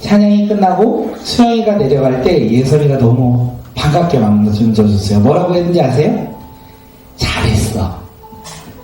찬양이 끝나고 수영이가 내려갈 때 예선이가 너무 반갑게 맞춰줬어요. 뭐라고 했는지 아세요? 잘했어.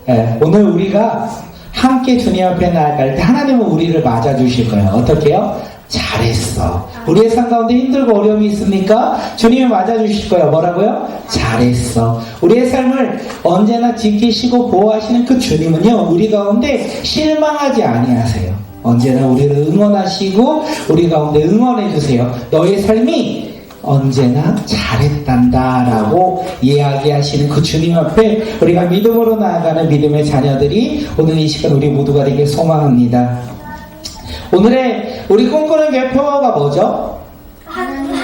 예, 오늘 우리가 함께 주님 앞에 나아갈 때 하나님은 우리를 맞아주실 거예요. 어떻게 해요? 잘했어. 우리의 삶 가운데 힘들고 어려움이 있습니까? 주님이 맞아주실 거예요. 뭐라고요? 잘했어. 우리의 삶을 언제나 지키시고 보호하시는 그 주님은요, 우리 가운데 실망하지 아니하세요. 언제나 우리를 응원하시고 우리 가운데 응원해주세요. 너의 삶이 언제나 잘했단다 라고 이야기하시는 그 주님 앞에 우리가 믿음으로 나아가는 믿음의 자녀들이 오늘 이 시간 우리 모두가 되길 소망합니다. 오늘의 우리 꿈꾸는 교회 표어가 뭐죠? 하나님의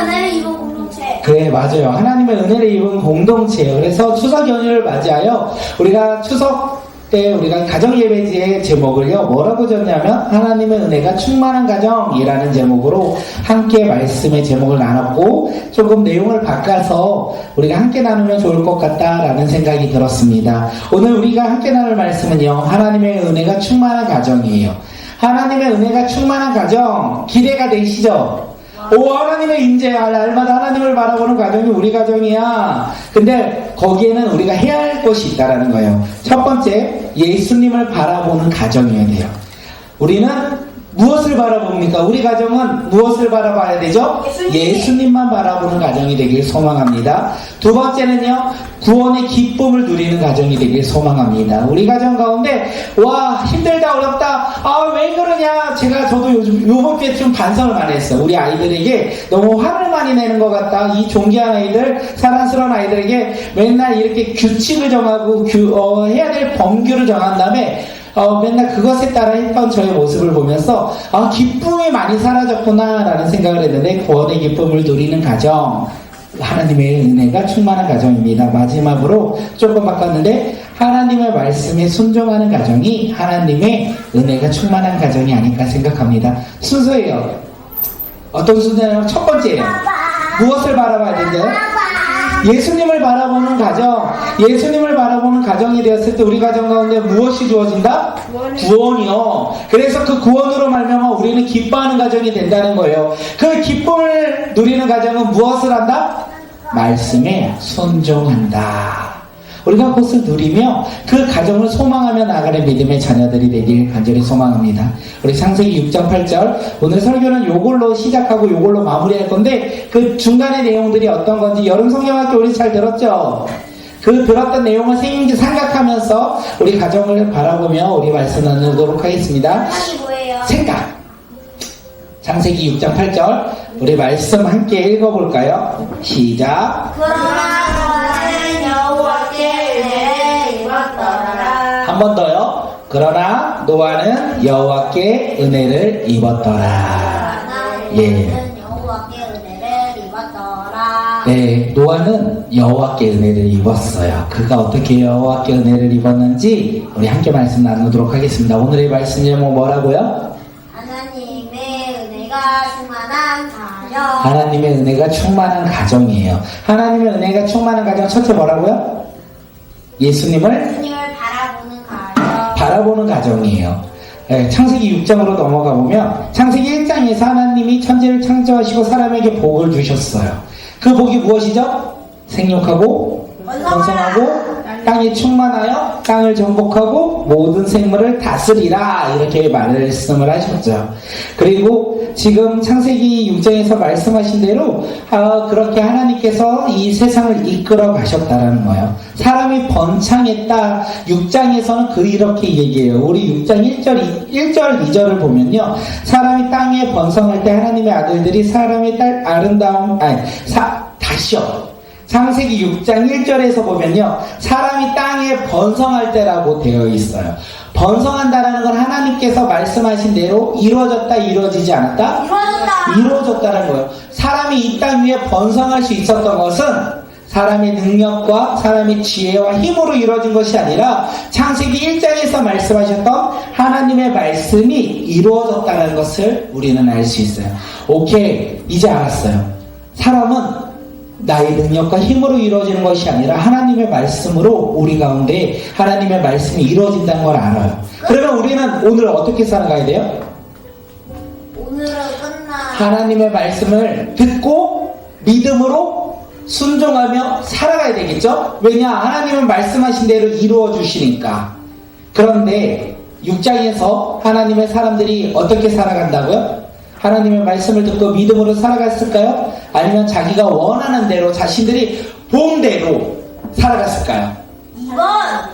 은혜를 입은 공동체. 그래, 맞아요. 하나님의 은혜를 입은 공동체예요. 그래서 추석 연휴를 맞이하여 우리가 추석 때 우리가 가정예배지의 제목을요, 뭐라고 졌냐면 하나님의 은혜가 충만한 가정이라는 제목으로 함께 말씀의 제목을 나눴고, 조금 내용을 바꿔서 우리가 함께 나누면 좋을 것 같다라는 생각이 들었습니다. 오늘 우리가 함께 나눌 말씀은요, 하나님의 은혜가 충만한 가정이에요. 하나님의 은혜가 충만한 가정 기대가 되시죠? 오, 하나님의 인재야. 날마다 하나님을 바라보는 가정이 우리 가정이야. 근데 거기에는 우리가 해야 할 것이 있다라는 거예요. 첫 번째, 예수님을 바라보는 가정이어야 돼요. 우리는 무엇을 바라봅니까? 우리 가정은 무엇을 바라봐야 되죠? 예수님만 바라보는 가정이 되길 소망합니다. 두 번째는요, 구원의 기쁨을 누리는 가정이 되길 소망합니다. 우리 가정 가운데 와, 힘들다, 어렵다, 아, 왜 그러냐, 저도 요번 주에 좀 반성을 많이 했어요. 우리 아이들에게 너무 화를 많이 내는 것 같다. 이 존귀한 아이들, 사랑스러운 아이들에게 맨날 이렇게 규칙을 정하고 해야 될 범규를 정한 다음에 맨날 그것에 따라 했던 저의 모습을 보면서 기쁨이 많이 사라졌구나 라는 생각을 했는데, 구원의 기쁨을 누리는 가정, 하나님의 은혜가 충만한 가정입니다. 마지막으로 조금 바꿨는데, 하나님의 말씀에 순종하는 가정이 하나님의 은혜가 충만한 가정이 아닐까 생각합니다. 순서예요. 어떤 순서냐면 첫 번째예요. 무엇을 바라봐야 되죠? 예수님을 바라보는 가정, 예수님을 바라보는 가정이 되었을 때 우리 가정 가운데 무엇이 주어진다? 구원이요. 그래서 그 구원으로 말미암아 우리는 기뻐하는 가정이 된다는 거예요. 그 기쁨을 누리는 가정은 무엇을 한다? 말씀에 순종한다. 우리가 그것을 누리며 그 가정을 소망하며 나아가는 믿음의 자녀들이 되길 간절히 소망합니다. 우리 창세기 6장 8절, 오늘 설교는 요걸로 시작하고 요걸로 마무리할 건데, 그 중간의 내용들이 어떤 건지 여름 성경학교 우리 잘 들었죠? 그 들었던 내용을 생각하면서 우리 가정을 바라보며 우리 말씀 나누도록 하겠습니다. 생각이 뭐예요? 생각. 창세기 6장 8절, 우리 말씀 함께 읽어볼까요? 시작. 그러나 너는 여호와께 은혜를 입었더라. 한 번 더요. 그러나 노아는 여호와께 은혜를 입었더라. 예. 여호와께 은혜를 입었더라. 네, 노아는 여호와께 은혜를 입었어요. 그가 어떻게 여호와께 은혜를 입었는지 우리 함께 말씀 나누도록 하겠습니다. 오늘의 말씀 제목 뭐라고요? 하나님의 은혜가 충만한 가정. 하나님의 은혜가 충만한 가정이에요. 하나님의 은혜가 충만한 가정, 첫째 뭐라고요? 예수님을 바라보는 가정. 바라보는 가정이에요. 네, 창세기 6장으로 넘어가 보면 창세기 1장에서 하나님이 천지를 창조하시고 사람에게 복을 주셨어요. 그 복이 무엇이죠? 생육하고 번성하고 땅에 충만하여 땅을 정복하고 모든 생물을 다스리라, 이렇게 말씀을 하셨죠. 그리고 지금 창세기 6장에서 말씀하신 대로 그렇게 하나님께서 이 세상을 이끌어 가셨다라는 거예요. 사람이 번창했다. 6장에서는 이렇게 얘기해요. 우리 6장 1절 2절을 보면요, 사람이 땅에 번성할 때 하나님의 아들들이 사람의 아름다움 다시요. 창세기 6장 1절에서 보면요, 사람이 땅에 번성할 때라고 되어 있어요. 번성한다라는 건 하나님께서 말씀하신 대로 이루어졌다, 이루어지지 않았다? 이루어졌다는 거예요. 사람이 이 땅 위에 번성할 수 있었던 것은 사람의 능력과 사람의 지혜와 힘으로 이루어진 것이 아니라 창세기 1장에서 말씀하셨던 하나님의 말씀이 이루어졌다는 것을 우리는 알 수 있어요. 오케이, 이제 알았어요. 사람은 나의 능력과 힘으로 이루어지는 것이 아니라 하나님의 말씀으로 우리 가운데 하나님의 말씀이 이루어진다는 걸 알아요. 그러면 우리는 오늘 어떻게 살아가야 돼요? 오늘은 하나님의 말씀을 듣고 믿음으로 순종하며 살아가야 되겠죠? 왜냐? 하나님은 말씀하신 대로 이루어 주시니까. 그런데 6장에서 하나님의 사람들이 어떻게 살아간다고요? 하나님의 말씀을 듣고 믿음으로 살아갔을까요? 아니면 자기가 원하는 대로 자신들이 본 대로 살아갔을까요? 2번.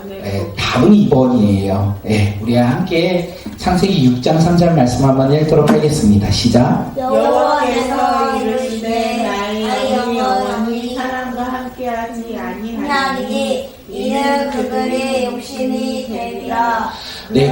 네, 답은 2번이에요. 네, 우리 함께 창세기 6장 3절 말씀 한번 읽도록 하겠습니다. 시작. 여호와께서 이르시되 나의 영혼이 사람과 함께하지 아니하니 하나니 이는 그들의 욕심이 되리라. 네,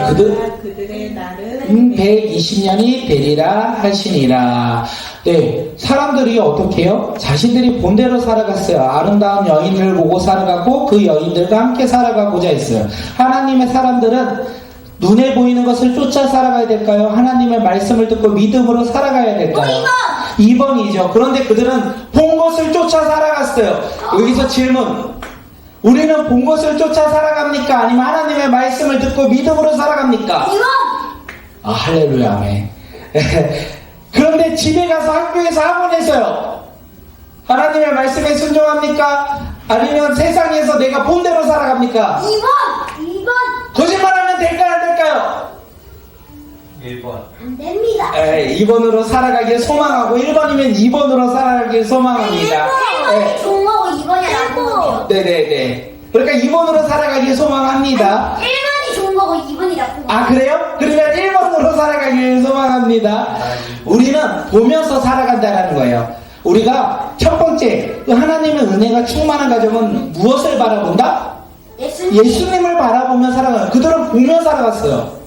그들의 날은 120년이 되리라 하시니라. 네, 사람들이 어떻게 해요? 자신들이 본대로 살아갔어요. 아름다운 여인을 보고 살아갔고 그 여인들과 함께 살아가고자 했어요. 하나님의 사람들은 눈에 보이는 것을 쫓아 살아가야 될까요? 하나님의 말씀을 듣고 믿음으로 살아가야 될까요? 2번이죠. 그런데 그들은 본 것을 쫓아 살아갔어요. 여기서 질문. 우리는 본 것을 쫓아 살아갑니까? 아니면 하나님의 말씀을 듣고 믿음으로 살아갑니까? 2번. 아, 할렐루야, 아멘. 그런데 집에 가서 학교에서 학원에서요. 하나님의 말씀에 순종합니까? 아니면 세상에서 내가 본대로 살아갑니까? 2번. 거짓말하면 될까요, 안 될까요? 1번. 안 됩니다. 2번으로 살아가길 소망하고 1번이면 2번으로 살아가길 소망합니다. 1번이 좋은 거고 2번이 나쁜 거예요. 네네네. 그러니까 2번으로 살아가길 소망합니다. 1번이 좋은 거고 2번이 나쁜 거예요. 아, 그래요? 그러면 1번으로 살아가길 소망합니다. 우리는 보면서 살아간다는 거예요. 우리가 첫 번째, 하나님의 은혜가 충만한 가정은 무엇을 바라본다? 예수님을 바라보며 살아가요. 그들은 보며 살아갔어요.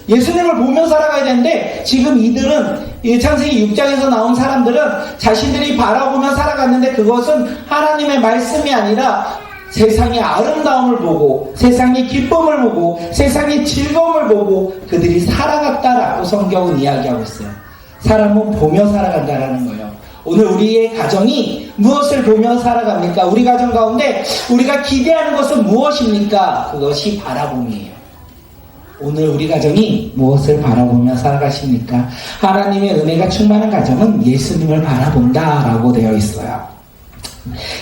예수님을 보며 살아가야 되는데 지금 이들은 이 창세기 6장에서 나온 사람들은 자신들이 바라보며 살아갔는데 그것은 하나님의 말씀이 아니라 세상의 아름다움을 보고 세상의 기쁨을 보고 세상의 즐거움을 보고 그들이 살아갔다라고 성경은 이야기하고 있어요. 사람은 보며 살아간다라는 거예요. 오늘 우리의 가정이 무엇을 보며 살아갑니까? 우리 가정 가운데 우리가 기대하는 것은 무엇입니까? 그것이 바라봄이에요. 오늘 우리 가정이 무엇을 바라보며 살아가십니까? 하나님의 은혜가 충만한 가정은 예수님을 바라본다라고 되어 있어요.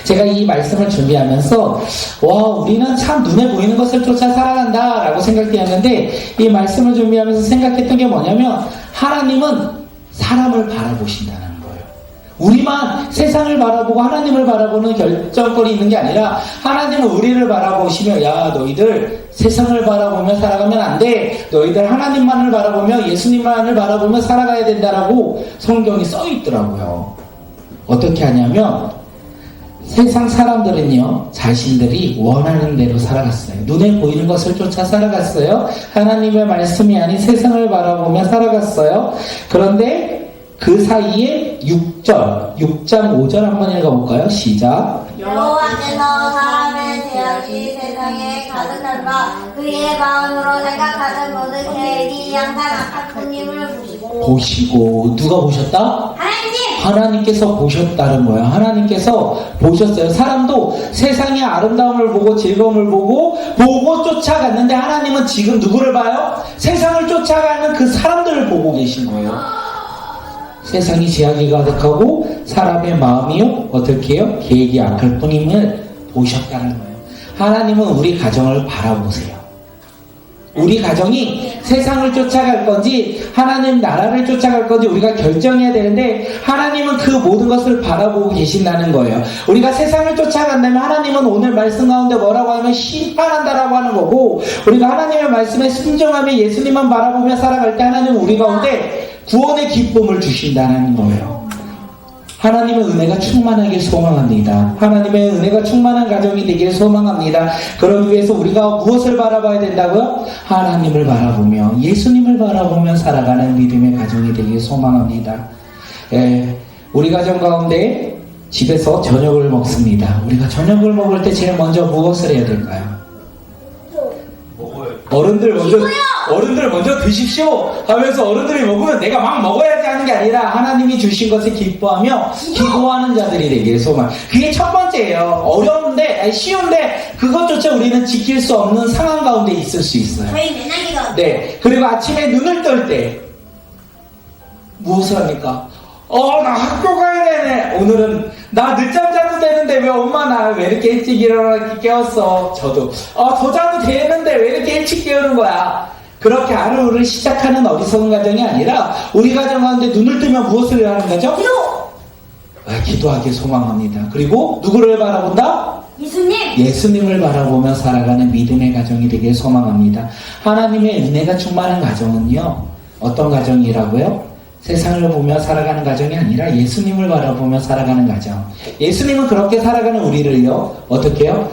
제가 이 말씀을 준비하면서 우리는 참 눈에 보이는 것을 쫓아 살아간다라고 생각되었는데 이 말씀을 준비하면서 생각했던 게 뭐냐면 하나님은 사람을 바라보신다는 거예요. 우리만 세상을 바라보고 하나님을 바라보는 결정권이 있는 게 아니라 하나님은 우리를 바라보시며 야 너희들 세상을 바라보며 살아가면 안 돼. 너희들 하나님만을 바라보며 예수님만을 바라보며 살아가야 된다라고 성경이 써 있더라고요. 어떻게 하냐면 세상 사람들은요 자신들이 원하는 대로 살아갔어요. 눈에 보이는 것을 쫓아 살아갔어요. 하나님의 말씀이 아닌 세상을 바라보며 살아갔어요. 그런데 그 사이에 6장 5절 한번 읽어볼까요? 시작. 여호와께서 사람의 죄악이 세상에 가득하다 그의 마음으로 생각하는 모든 계획이 항상 악할 뿐임을 보시고 누가 보셨다? 하나님! 하나님께서 보셨다는 거예요. 하나님께서 보셨어요. 사람도 세상의 아름다움을 보고 즐거움을 보고 쫓아갔는데 하나님은 지금 누구를 봐요? 세상을 쫓아가는 그 사람들을 보고 계신 거예요. 세상이 죄악이 가득하고 사람의 마음이요 어떻게 해요? 계획이 악할 뿐임을 보셨다는 거예요. 하나님은 우리 가정을 바라보세요. 우리 가정이 세상을 쫓아갈 건지 하나님 나라를 쫓아갈 건지 우리가 결정해야 되는데 하나님은 그 모든 것을 바라보고 계신다는 거예요. 우리가 세상을 쫓아간다면 하나님은 오늘 말씀 가운데 뭐라고 하면 심판한다라고 하는 거고 우리가 하나님의 말씀에 순종하며 예수님만 바라보며 살아갈 때 하나님은 우리 가운데 구원의 기쁨을 주신다는 거예요. 하나님의 은혜가 충만하길 소망합니다. 하나님의 은혜가 충만한 가정이 되길 소망합니다. 그러기 위해서 우리가 무엇을 바라봐야 된다고요? 하나님을 바라보며 예수님을 바라보며 살아가는 믿음의 가정이 되길 소망합니다. 우리 가정 가운데 집에서 저녁을 먹습니다. 우리가 저녁을 먹을 때 제일 먼저 무엇을 해야 될까요? 어른들 먼저 드십시오 하면서 어른들이 먹으면 내가 막 먹어야지 하는 게 아니라 하나님이 주신 것을 기뻐하며 기도하는 자들이 되길 소망. 그게 첫 번째예요. 어려운데 쉬운데 그것조차 우리는 지킬 수 없는 상황 가운데 있을 수 있어요. 저희 맨날 기도. 네. 그리고 아침에 눈을 뜰 때 무엇을 합니까? 나 학교 가야 되네. 오늘은 나 늦잠 자도 되는데 왜 엄마 나 왜 이렇게 일찍 일어나게 깨웠어. 저도 더 자도 되는데 왜 이렇게 일찍 깨우는 거야. 그렇게 하루를 시작하는 어리석은 가정이 아니라 우리 가정 가운데 눈을 뜨면 무엇을 하는 거죠? 기도하기 소망합니다. 그리고 누구를 바라본다? 예수님. 예수님을 바라보며 살아가는 믿음의 가정이 되길 소망합니다. 하나님의 은혜가 충만한 가정은요, 어떤 가정이라고요? 세상을 보며 살아가는 가정이 아니라 예수님을 바라보며 살아가는 가정. 예수님은 그렇게 살아가는 우리를요, 어떻게 해요?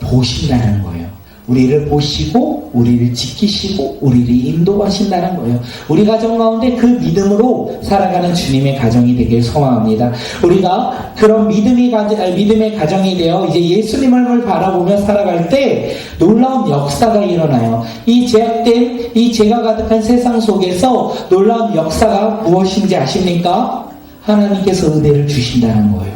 보신다는 거예요. 우리를 보시고 우리를 지키시고 우리를 인도하신다는 거예요. 우리 가정 가운데 그 믿음으로 살아가는 주님의 가정이 되길 소망합니다. 우리가 그런 믿음의 가정이 되어 이제 예수님을 바라보며 살아갈 때 놀라운 역사가 일어나요. 이 제약된 이 죄가 가득한 세상 속에서 놀라운 역사가 무엇인지 아십니까? 하나님께서 은혜를 주신다는 거예요.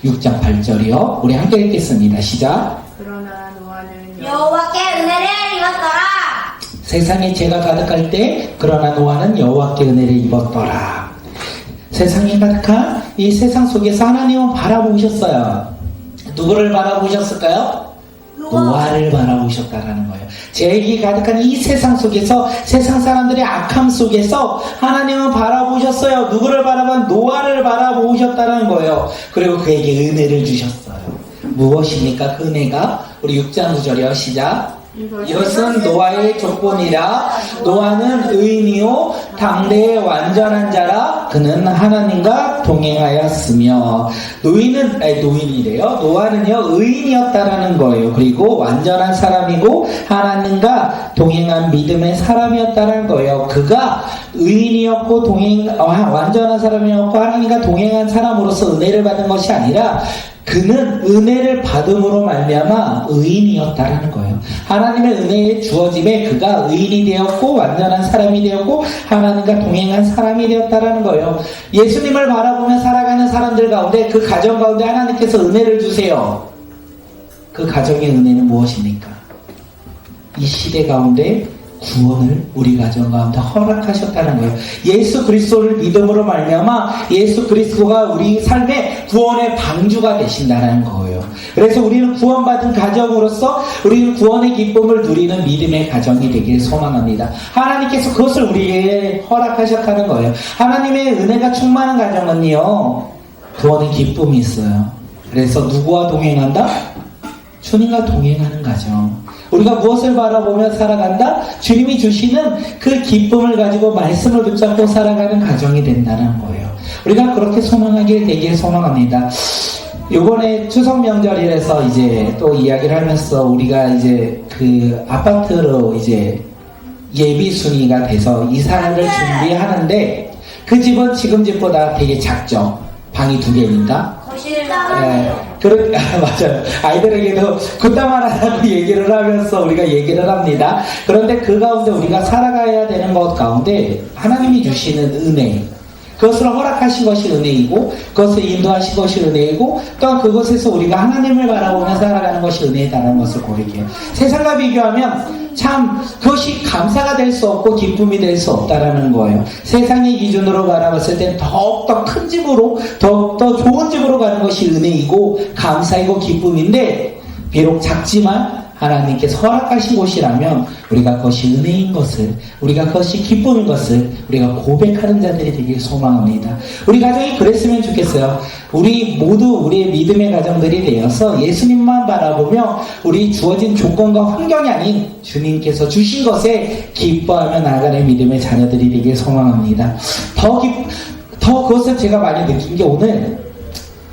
6장 8절이요. 우리 함께 읽겠습니다. 시작. 그러나 노아는 여호와께 은혜를 입었더라. 세상에 죄가 가득할 때 그러나 노아는 여호와께 은혜를 입었더라. 세상에 가득한 이 세상 속에서 하나님은 바라보셨어요. 누구를 바라보셨을까요? 노아를 바라보셨다라는 거예요. 죄악이 가득한 이 세상 속에서 세상 사람들의 악함 속에서 하나님은 바라보셨어요. 누구를 바라본 노아를 바라보셨다는 거예요. 그리고 그에게 은혜를 주셨어요. 무엇입니까? 그 은혜가 우리 6장 9절이요. 시작. 이것은 노아의 조건이라. 노아는 의인이요 당대의 완전한 자라. 그는 하나님과 동행하였으며. 노인이래요. 노아는요 의인이었다라는 거예요. 그리고 완전한 사람이고 하나님과 동행한 믿음의 사람이었다는 거예요. 그가 의인이었고 완전한 사람이었고 하나님과 동행한 사람으로서 은혜를 받은 것이 아니라 그는 은혜를 받음으로 말미암아 의인이었다라는 거예요. 하나님의 은혜에 주어짐에 그가 의인이 되었고 완전한 사람이 되었고 하나님과 동행한 사람이 되었다라는 거예요. 예수님을 바라보며 살아가는 사람들 가운데 그 가정 가운데 하나님께서 은혜를 주세요. 그 가정의 은혜는 무엇입니까? 이 시대 가운데 구원을 우리 가정 가운데 허락하셨다는 거예요. 예수 그리스도를 믿음으로 말미암아 예수 그리스도가 우리 삶의 구원의 방주가 되신다는 거예요. 그래서 우리는 구원받은 가정으로서 우리는 구원의 기쁨을 누리는 믿음의 가정이 되길 소망합니다. 하나님께서 그것을 우리에게 허락하셨다는 거예요. 하나님의 은혜가 충만한 가정은요 구원의 기쁨이 있어요. 그래서 누구와 동행한다? 주님과 동행하는 가정. 우리가 무엇을 바라보며 살아간다? 주님이 주시는 그 기쁨을 가지고 말씀을 붙잡고 살아가는 가정이 된다는 거예요. 우리가 그렇게 소망하길 되길 소망합니다. 요번에 추석 명절이라서 이제 또 이야기를 하면서 우리가 이제 그 아파트로 이제 예비 순위가 돼서 이사를 준비하는데 그 집은 지금 집보다 되게 작죠. 방이 2개니까. 거실 맞아요. 아이들에게도 굿다만하다고 얘기를 하면서 우리가 얘기를 합니다. 그런데 그 가운데 우리가 살아가야 되는 것 가운데 하나님이 주시는 은혜, 그것을 허락하신 것이 은혜이고 그것을 인도하신 것이 은혜이고 또한 그곳에서 우리가 하나님을 바라보며 살아가는 것이 은혜다라는 것을 고백해요. 세상과 비교하면 참 그것이 감사가 될 수 없고 기쁨이 될 수 없다라는 거예요. 세상의 기준으로 바라봤을 땐 더욱더 큰 집으로 더욱더 좋은 집으로 가는 것이 은혜이고 감사이고 기쁨인데 비록 작지만 하나님께서 허락하신 곳이라면 우리가 그것이 은혜인 것을, 우리가 그것이 기쁨인 것을 우리가 고백하는 자들이 되길 소망합니다. 우리 가정이 그랬으면 좋겠어요. 우리 모두 우리의 믿음의 가정들이 되어서 예수님만 바라보며 우리 주어진 조건과 환경이 아닌 주님께서 주신 것에 기뻐하며 나아가는 믿음의 자녀들이 되길 소망합니다. 더 그것을 제가 많이 느낀 게 오늘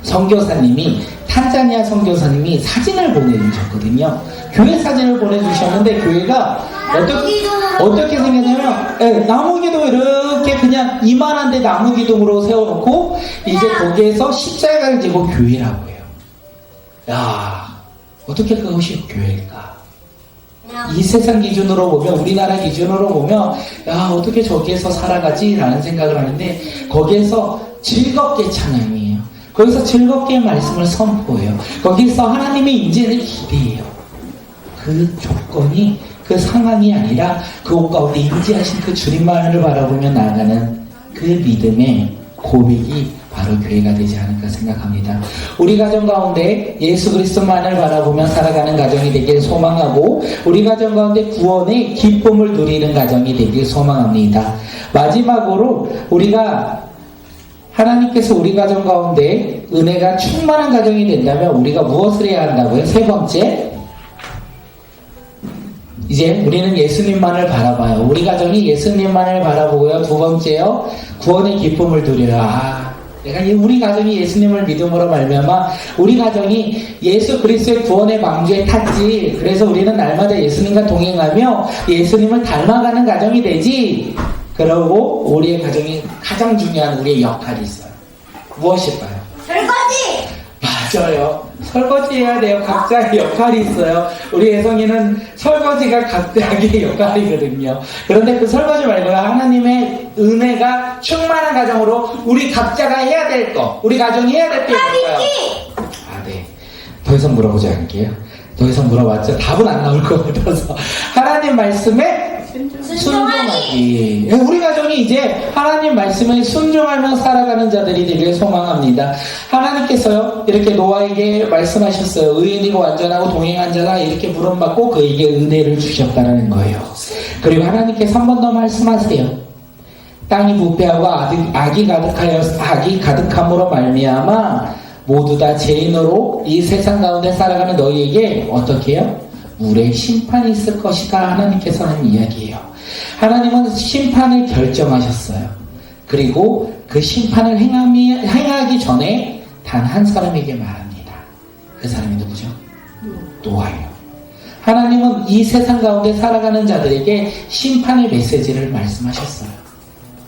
선교사님이 탄자니아 선교사님이 사진을 보내주셨거든요. 교회 사진을 보내주셨는데 교회가 어떻게 생겼냐면 나무 기둥 이렇게 그냥 이만한데 나무 기둥으로 세워놓고 이제 거기에서 십자가를 지고 교회라고 해요. 야, 어떻게 그것이 교회일까? 이 세상 기준으로 보면 우리나라 기준으로 보면 야 어떻게 저기에서 살아가지? 라는 생각을 하는데 거기에서 즐겁게 찬양해요. 거기서 즐겁게 말씀을 선포해요. 거기서 하나님의 인재를 기대해요. 그 조건이 그 상황이 아니라 그곳 가운데 인지하신 그 주님만을 바라보며 나아가는 그 믿음의 고백이 바로 교회가 되지 않을까 생각합니다. 우리 가정 가운데 예수 그리스도만을 바라보며 살아가는 가정이 되길 소망하고 우리 가정 가운데 구원의 기쁨을 누리는 가정이 되길 소망합니다. 마지막으로 우리가 하나님께서 우리 가정 가운데 은혜가 충만한 가정이 된다면 우리가 무엇을 해야 한다고요? 세 번째, 이제 우리는 예수님만을 바라봐요. 우리 가정이 예수님만을 바라보고요. 두 번째요, 구원의 기쁨을 누려요. 내가 우리 가정이 예수님을 믿음으로 말미암아 우리 가정이 예수 그리스도의 구원의 방주에 탔지. 그래서 우리는 날마다 예수님과 동행하며 예수님을 닮아가는 가정이 되지. 그러고 우리의 가정이 가장 중요한 우리의 역할이 있어요. 무엇일까요? 설거지! 맞아요. 설거지 해야 돼요. 각자의 역할이 있어요. 우리 예성이는 설거지가 각자의 역할이거든요. 그런데 그 설거지 말고요. 하나님의 은혜가 충만한 가정으로 우리 각자가 해야 될 거, 우리 가정이 해야 될 게 있을까요? 네. 더 이상 물어보지 않을게요. 더 이상 물어봤자 답은 안 나올 것 같아서. 하나님 말씀에 순종하기. 우리 가정이 이제 하나님 말씀에 순종하며 살아가는 자들이 되길 소망합니다. 하나님께서요, 이렇게 노아에게 말씀하셨어요. 의인이고 완전하고 동행한 자가 이렇게 물음받고 그에게 은혜를 주셨다는 거예요. 그리고 하나님께서 한 번 더 말씀하세요. 땅이 부패하고 악이 가득함으로 말미암아 모두 다 죄인으로 이 세상 가운데 살아가는 너희에게 어떻게 해요? 물의 심판이 있을 것이다. 하나님께서는 이야기해요. 하나님은 심판을 결정하셨어요. 그리고 그 심판을 행하기 전에 단 한 사람에게 말합니다. 그 사람이 누구죠? 노아예요. 하나님은 이 세상 가운데 살아가는 자들에게 심판의 메시지를 말씀하셨어요.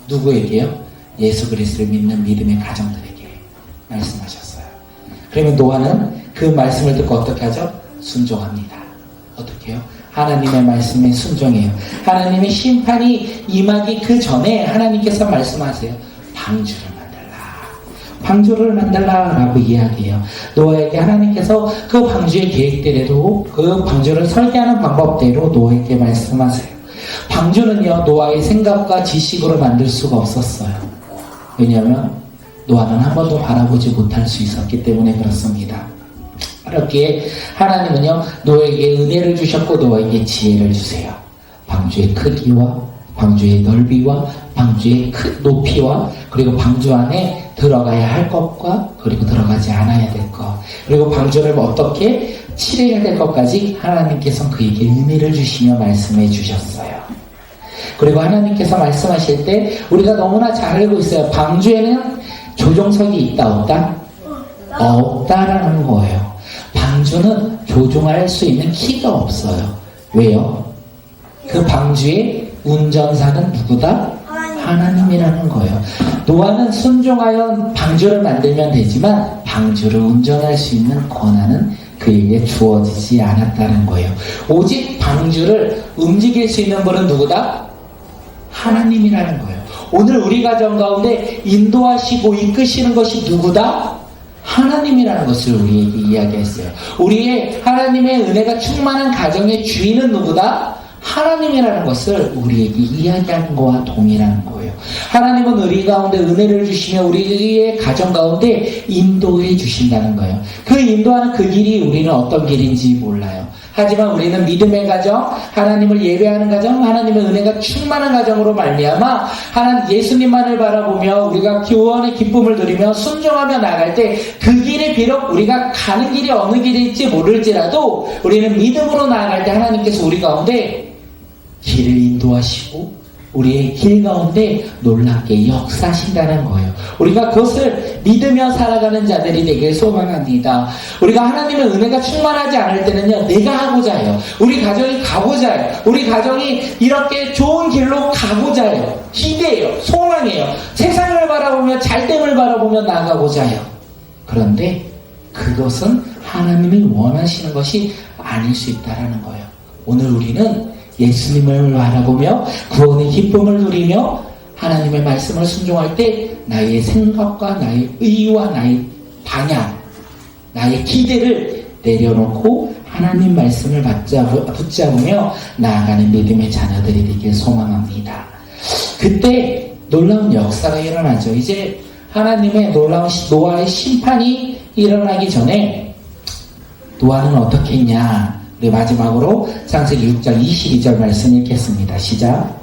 누구에게요? 예수 그리스도를 믿는 믿음의 가정들에게 말씀하셨어요. 그러면 노아는 그 말씀을 듣고 어떻게 하죠? 순종합니다. 어떻게 해요? 하나님의 말씀에 순종해요. 하나님의 심판이 임하기 그 전에 하나님께서 말씀하세요. 방주를 만들라 라고 이야기해요. 노아에게 하나님께서 그 방주의 계획대로 그 방주를 설계하는 방법대로 노아에게 말씀하세요. 방주는요, 노아의 생각과 지식으로 만들 수가 없었어요. 왜냐하면 노아는 한 번도 바라보지 못할 수 있었기 때문에 그렇습니다. 그렇기에 하나님은요, 노아에게 은혜를 주셨고 노아에게 지혜를 주세요. 방주의 크기와 방주의 넓이와 방주의 높이와 그리고 방주 안에 들어가야 할 것과 그리고 들어가지 않아야 될 것, 그리고 방주를 어떻게 칠해야 될 것까지 하나님께서 그에게 은혜를 주시며 말씀해 주셨어요. 그리고 하나님께서 말씀하실 때 우리가 너무나 잘 알고 있어요. 방주에는 조종석이 있다 없다? 없다라는 거예요. 방주는 조종할 수 있는 키가 없어요. 왜요? 그 방주의 운전사는 누구다? 하나님이라는 거예요. 노아는 순종하여 방주를 만들면 되지만 방주를 운전할 수 있는 권한은 그에게 주어지지 않았다는 거예요. 오직 방주를 움직일 수 있는 분은 누구다? 하나님이라는 거예요. 오늘 우리 가정 가운데 인도하시고 이끄시는 것이 누구다? 하나님이라는 것을 우리에게 이야기했어요. 우리의 하나님의 은혜가 충만한 가정의 주인은 누구다? 하나님이라는 것을 우리에게 이야기하는 것과 동일한 거예요. 하나님은 우리 가운데 은혜를 주시며 우리의 가정 가운데 인도해 주신다는 거예요. 그 인도하는 그 길이 우리는 어떤 길인지 몰라요. 하지만 우리는 믿음의 가정, 하나님을 예배하는 가정, 하나님의 은혜가 충만한 가정으로 말미암아 하나님 예수님만을 바라보며 우리가 구원의 기쁨을 누리며 순종하며 나아갈 때 그 길이 비록 우리가 가는 길이 어느 길일지 모를지라도 우리는 믿음으로 나아갈 때 하나님께서 우리 가운데 길을 인도하시고 우리의 길 가운데 놀랍게 역사하신다는 거예요. 우리가 그것을 믿으며 살아가는 자들이 되길 소망합니다. 우리가 하나님의 은혜가 충만하지 않을 때는요, 내가 하고자 해요. 우리 가정이 가고자 해요. 우리 가정이 이렇게 좋은 길로 가고자 해요. 기대해요. 소망해요. 세상을 바라보며 잘됨을 바라보며 나아가고자 해요. 그런데 그것은 하나님이 원하시는 것이 아닐 수 있다는 거예요. 오늘 우리는 예수님을 바라보며 구원의 기쁨을 누리며 하나님의 말씀을 순종할 때 나의 생각과 나의 의와 나의 방향, 나의 기대를 내려놓고 하나님 말씀을 붙잡으며 나아가는 믿음의 자녀들이 되길 소망합니다. 그때 놀라운 역사가 일어나죠. 이제 하나님의 놀라운 노아의 심판이 일어나기 전에 노아는 어떻게 했냐? 우리 마지막으로 창세기 6장 22절 말씀 읽겠습니다. 시작.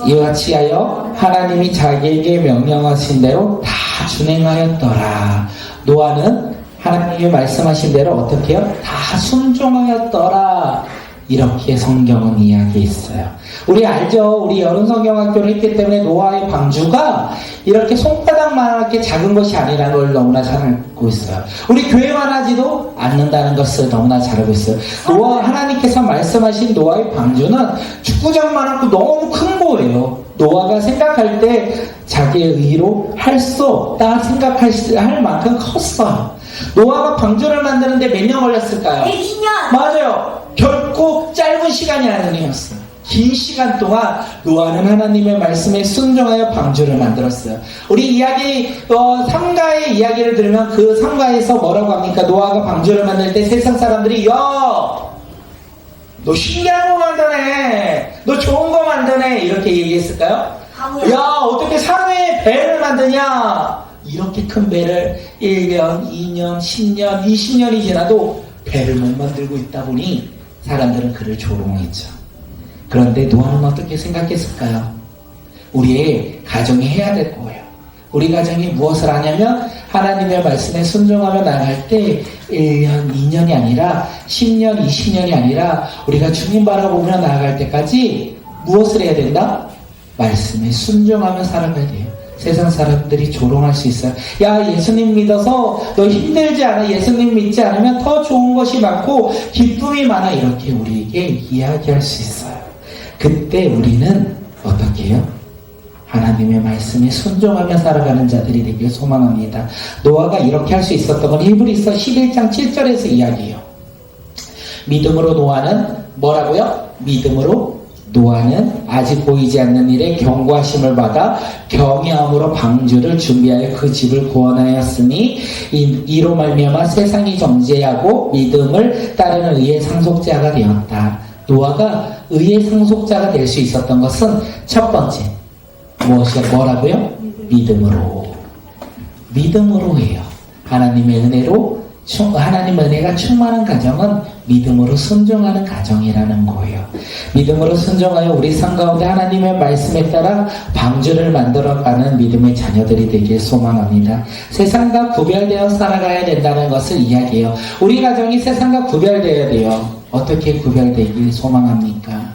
이와 같이 하여 하나님이 자기에게 명령하신 대로 다 준행하였더라. 노아는 하나님이 말씀하신 대로 어떻게 해요? 다 순종하였더라. 이렇게 성경은 이야기했어요. 우리 알죠? 우리 여름성경학교를 했기 때문에 노아의 방주가 이렇게 손바닥만하게 작은 것이 아니라는 걸 너무나 잘 알고 있어요. 우리 교회만 하지도 않는다는 것을 너무나 잘 알고 있어요. 하나님께서 말씀하신 노아의 방주는 축구장만하고 너무 큰 거예요. 노아가 생각할 때 자기의 의로 할 수 없다 생각할 만큼 컸어요. 노아가 방주를 만드는데 몇 년 걸렸을까요? 120년. 맞아요. 결코 짧은 시간이 아니었어요. 긴 시간 동안 노아는 하나님의 말씀에 순종하여 방주를 만들었어요. 우리 이야기, 삼가의 이야기를 들으면 그 삼가에서 뭐라고 합니까? 노아가 방주를 만들 때 세상 사람들이 너 신기한 거 만드네. 너 좋은 거 만드네. 이렇게 얘기했을까요? 바보야. 야, 어떻게 산에 배를 만드냐? 이렇게 큰 배를 1년, 2년, 10년, 20년이 지나도 배를 못 만들고 있다 보니 사람들은 그를 조롱했죠. 그런데 노아는 어떻게 생각했을까요? 우리의 가정이 해야 될 거예요. 우리 가정이 무엇을 하냐면 하나님의 말씀에 순종하며 나갈 때 1년, 2년이 아니라 10년, 20년이 아니라 우리가 주님 바라보며 나아갈 때까지 무엇을 해야 된다? 말씀에 순종하며 살아가야 돼요. 세상 사람들이 조롱할 수 있어요. 야, 예수님 믿어서 너 힘들지 않아? 예수님 믿지 않으면 더 좋은 것이 많고 기쁨이 많아. 이렇게 우리에게 이야기할 수 있어요. 그때 우리는 어떻게 해요? 하나님의 말씀에 순종하며 살아가는 자들이 되길 소망합니다. 노아가 이렇게 할 수 있었던 건 히브리서 11장 7절에서 이야기해요. 믿음으로 노아는 뭐라고요? 믿음으로 노아는 아직 보이지 않는 일에 경고하심을 받아 경외함으로 방주를 준비하여 그 집을 구원하였으니 이로 말미암아 세상이 정죄하고 믿음을 따르는 의의 상속자가 되었다. 노아가 의의 상속자가 될 수 있었던 것은 첫 번째 뭐라고요? 믿음으로 해요. 하나님의 은혜가 충만한 가정은 믿음으로 순종하는 가정이라는 거예요. 믿음으로 순종하여 우리 삶 가운데 하나님의 말씀에 따라 방주를 만들어가는 믿음의 자녀들이 되길 소망합니다. 세상과 구별되어 살아가야 된다는 것을 이야기해요. 우리 가정이 세상과 구별되어야 돼요. 어떻게 구별되길 소망합니까?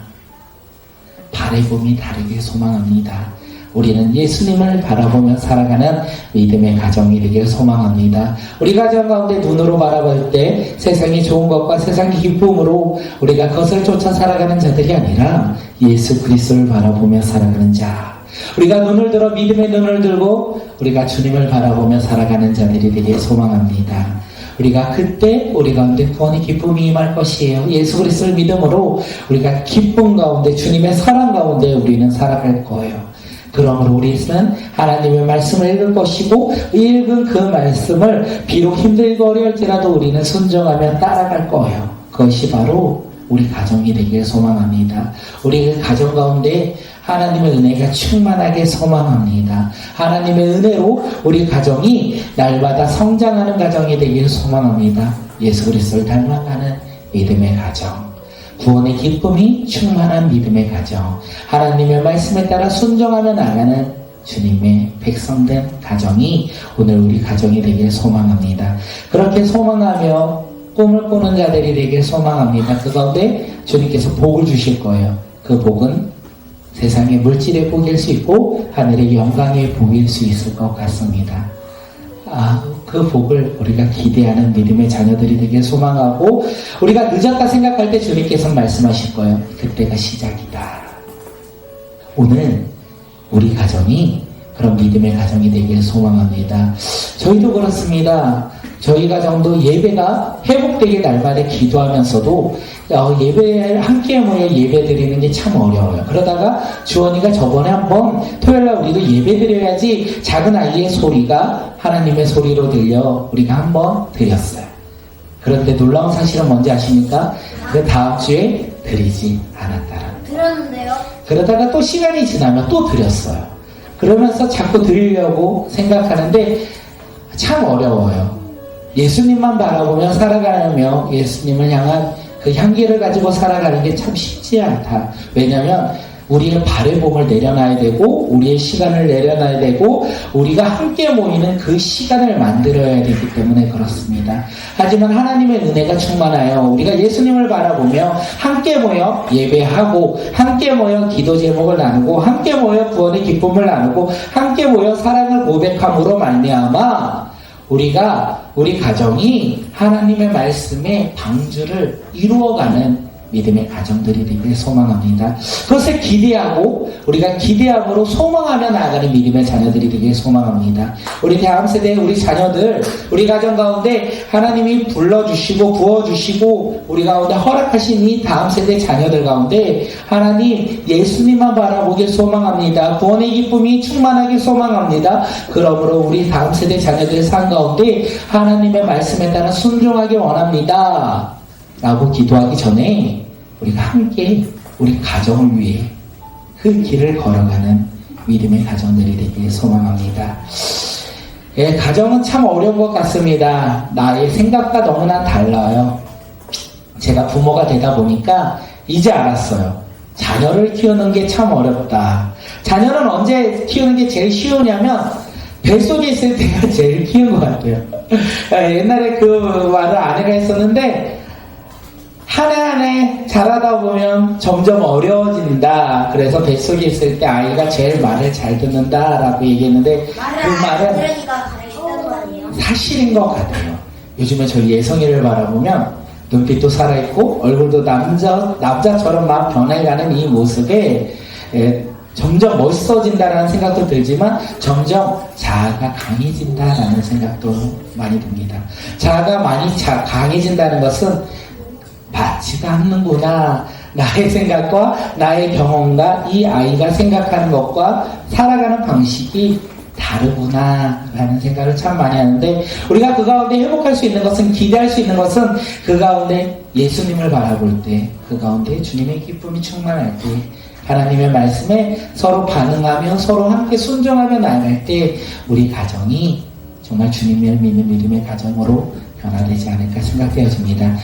바라봄이 다르길 소망합니다. 우리는 예수님을 바라보며 살아가는 믿음의 가정이 되길 소망합니다. 우리 가정 가운데 눈으로 바라볼 때 세상이 좋은 것과 세상의 기쁨으로 우리가 그것을 쫓아 살아가는 자들이 아니라 예수 그리스도를 바라보며 살아가는 자. 우리가 눈을 들어 믿음의 눈을 들고 우리가 주님을 바라보며 살아가는 자들이 되길 소망합니다. 우리가 그때 우리 가운데 구원의 기쁨이 임할 것이에요. 예수 그리스도를 믿음으로 우리가 기쁨 가운데 주님의 사랑 가운데 우리는 살아갈 거예요. 그러므로 우리는 하나님의 말씀을 읽을 것이고 읽은 그 말씀을 비록 힘들고 어려울지라도 우리는 순종하며 따라갈 거예요. 그것이 바로 우리 가정이 되길 소망합니다. 우리 가정 가운데 하나님의 은혜가 충만하게 소망합니다. 하나님의 은혜로 우리 가정이 날마다 성장하는 가정이 되길 소망합니다. 예수 그리스도를 닮아가는 믿음의 가정, 구원의 기쁨이 충만한 믿음의 가정, 하나님의 말씀에 따라 순종하며 나가는 주님의 백성된 가정이 오늘 우리 가정이 되길 소망합니다. 그렇게 소망하며 꿈을 꾸는 자들이 되길 소망합니다. 그 가운데 주님께서 복을 주실 거예요. 그 복은 세상의 물질의 복일 수 있고 하늘의 영광의 복일 수 있을 것 같습니다. 그 복을 우리가 기대하는 믿음의 자녀들이 되길 소망하고 우리가 늦었다 생각할 때 주님께서 말씀하실 거예요. 그때가 시작이다. 오늘 우리 가정이 그런 믿음의 가정이 되길 소망합니다. 저희도 그렇습니다. 저희 가정도 예배가 회복되게 날마다 기도하면서도 예배에 함께 모여 예배 드리는 게 참 어려워요. 그러다가 주원이가 저번에 한번 토요일날 우리도 예배 드려야지 작은 아이의 소리가 하나님의 소리로 들려 우리가 한번 드렸어요. 그런데 놀라운 사실은 뭔지 아십니까? 그 다음 주에 드리지 않았다라는. 들었는데요. 그러다가 또 시간이 지나면 또 드렸어요. 그러면서 자꾸 드리려고 생각하는데 참 어려워요. 예수님만 바라보며 살아가며 예수님을 향한 그 향기를 가지고 살아가는 게 참 쉽지 않다. 왜냐하면 우리의 발의 몸을 내려놔야 되고 우리의 시간을 내려놔야 되고 우리가 함께 모이는 그 시간을 만들어야 되기 때문에 그렇습니다. 하지만 하나님의 은혜가 충만하여 우리가 예수님을 바라보며 함께 모여 예배하고 함께 모여 기도 제목을 나누고 함께 모여 구원의 기쁨을 나누고 함께 모여 사랑을 고백함으로 말미암아 우리가 우리 가정이 하나님의 말씀의 방주를 이루어가는 믿음의 가정들이 되길 소망합니다. 그것을 기대하고 우리가 기대함으로 소망하며 나아가는 믿음의 자녀들이 되길 소망합니다. 우리 다음 세대의 우리 자녀들, 우리 가정 가운데 하나님이 불러주시고 부어주시고 우리 가운데 허락하신 이 다음 세대 자녀들 가운데 하나님 예수님만 바라보길 소망합니다. 구원의 기쁨이 충만하길 소망합니다. 그러므로 우리 다음 세대 자녀들의 삶 가운데 하나님의 말씀에 따라 순종하길 원합니다. 라고 기도하기 전에 우리가 함께 우리 가정을 위해 그 길을 걸어가는 믿음의 가정들이 되길 소망합니다. 예, 가정은 참 어려운 것 같습니다. 나의 생각과 너무나 달라요. 제가 부모가 되다 보니까 이제 알았어요. 자녀를 키우는 게 참 어렵다. 자녀는 언제 키우는 게 제일 쉬우냐면 뱃속에 있을 때가 제일 키운 것 같아요. 옛날에 그 말을 아내가 했었는데 한 해 한 해 자라다 보면 점점 어려워진다. 그래서 뱃속에 있을 때 아이가 제일 말을 잘 듣는다라고 얘기했는데 그 말은 들으니까 가르친다는 거 아니에요? 사실인 것 같아요. 요즘에 저희 예성이를 바라보면 눈빛도 살아있고 얼굴도 남자처럼 막 변해가는 이 모습에 점점 멋있어진다라는 생각도 들지만 점점 자아가 강해진다라는 생각도 많이 듭니다. 자아가 많이 강해진다는 것은 맞지도 않는구나. 나의 생각과 나의 경험과 이 아이가 생각하는 것과 살아가는 방식이 다르구나 라는 생각을 참 많이 하는데 우리가 그 가운데 회복할 수 있는 것은 기대할 수 있는 것은 그 가운데 예수님을 바라볼 때 그 가운데 주님의 기쁨이 충만할 때 하나님의 말씀에 서로 반응하며 서로 함께 순종하며 나아갈 때 우리 가정이 정말 주님을 믿는 믿음의 가정으로 변화되지 않을까 생각되어집니다.